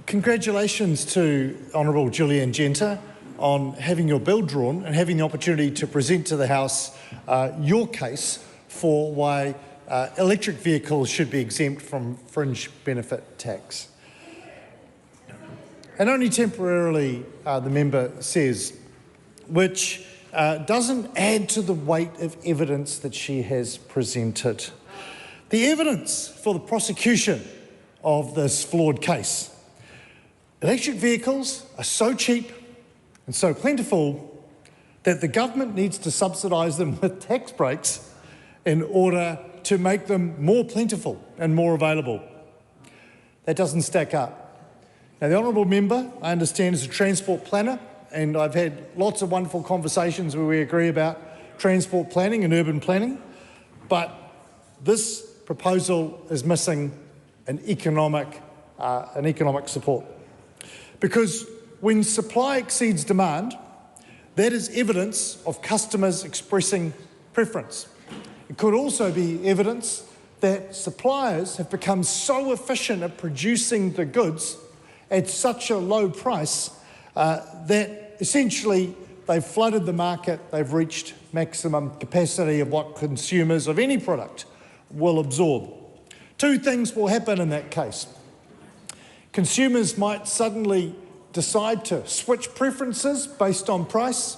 Congratulations to Honourable Julie Anne Genter on having your bill drawn and having the opportunity to present to the House your case for why electric vehicles should be exempt from fringe benefit tax. And only temporarily, the member says, which doesn't add to the weight of evidence that she has presented. The evidence for the prosecution of this flawed case. Electric vehicles are so cheap and so plentiful that the government needs to subsidise them with tax breaks in order to make them more plentiful and more available. That doesn't stack up. Now, the honourable member, I understand, is a transport planner, and I've had lots of wonderful conversations where we agree about transport planning and urban planning, but this proposal is missing an economic support. Because when supply exceeds demand, that is evidence of customers expressing preference. It could also be evidence that suppliers have become so efficient at producing the goods at such a low price that essentially they've flooded the market, they've reached maximum capacity of what consumers of any product will absorb. Two things will happen in that case. Consumers might suddenly decide to switch preferences based on price,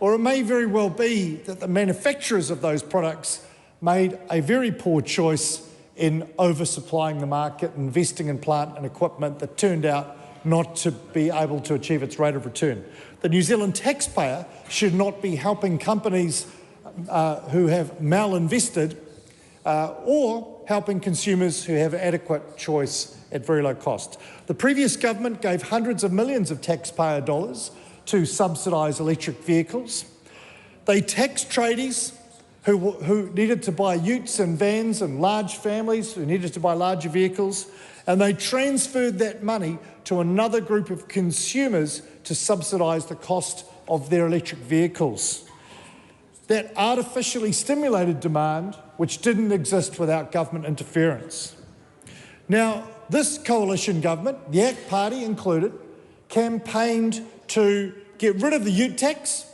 or it may very well be that the manufacturers of those products made a very poor choice in oversupplying the market, investing in plant and equipment that turned out not to be able to achieve its rate of return. The New Zealand taxpayer should not be helping companies who have malinvested or helping consumers who have adequate choice at very low cost. The previous government gave hundreds of millions of taxpayer dollars to subsidise electric vehicles. They taxed tradies who needed to buy utes and vans, and large families who needed to buy larger vehicles, and they transferred that money to another group of consumers to subsidise the cost of their electric vehicles. That artificially stimulated demand, which didn't exist without government interference. Now, this coalition government, the ACT Party included, campaigned to get rid of the ute tax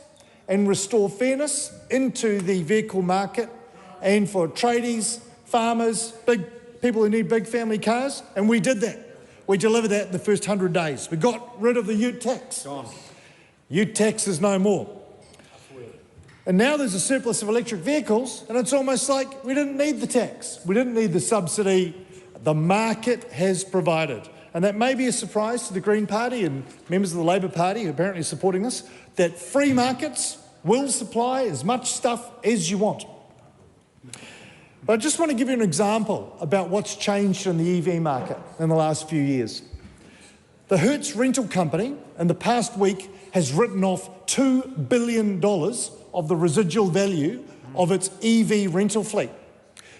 and restore fairness into the vehicle market and for tradies, farmers, big people who need big family cars, and we did that. We delivered that in the first 100 days. We got rid of the ute tax. Gone. Ute tax is no more. And now there's a surplus of electric vehicles, and it's almost like we didn't need the tax. We didn't need the subsidy. The market has provided. And that may be a surprise to the Green Party and members of the Labor Party who are apparently supporting this, that free markets will supply as much stuff as you want. But I just want to give you an example about what's changed in the EV market in the last few years. The Hertz rental company in the past week has written off $2 billion of the residual value of its EV rental fleet.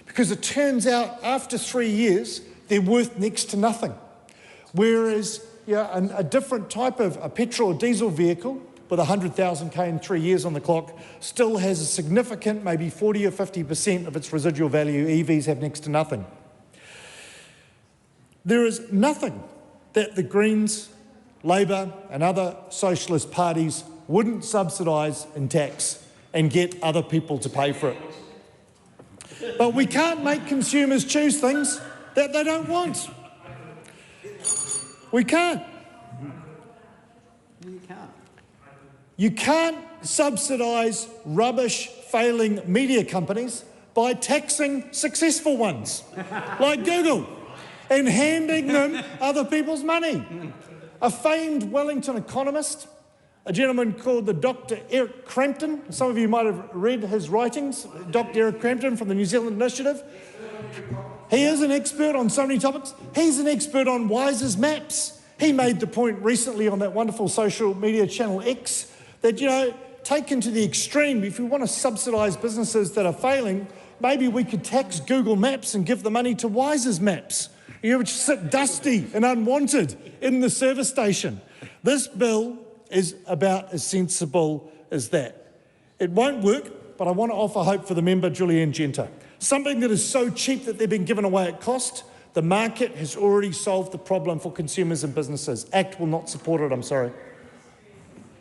Because it turns out after 3 years, they're worth next to nothing. Whereas a different type of a petrol or diesel vehicle with 100,000 k in 3 years on the clock still has a significant, maybe 40 or 50% of its residual value. EVs have next to nothing. There is nothing that the Greens, Labor and other socialist parties wouldn't subsidise in tax and get other people to pay for it. But we can't make consumers choose things that they don't want. We can't. You can't. You can't subsidise rubbish, failing media companies by taxing successful ones, like Google, and handing them other people's money. A famed Wellington economist, a gentleman called the Dr. Eric Crampton. Some of you might have read his writings, Dr. Eric Crampton from the New Zealand Initiative. He is an expert on so many topics. He's an expert on Wise's maps. He made the point recently on that wonderful social media channel X that, taken to the extreme, if we want to subsidise businesses that are failing, maybe we could tax Google Maps and give the money to Wise's maps, which sit dusty and unwanted in the service station. This bill is about as sensible as that. It won't work, but I want to offer hope for the member, Julie Anne Genter. Something that is so cheap that they're being given away at cost The market has already solved the problem for consumers and businesses. ACT will not support it, I'm sorry.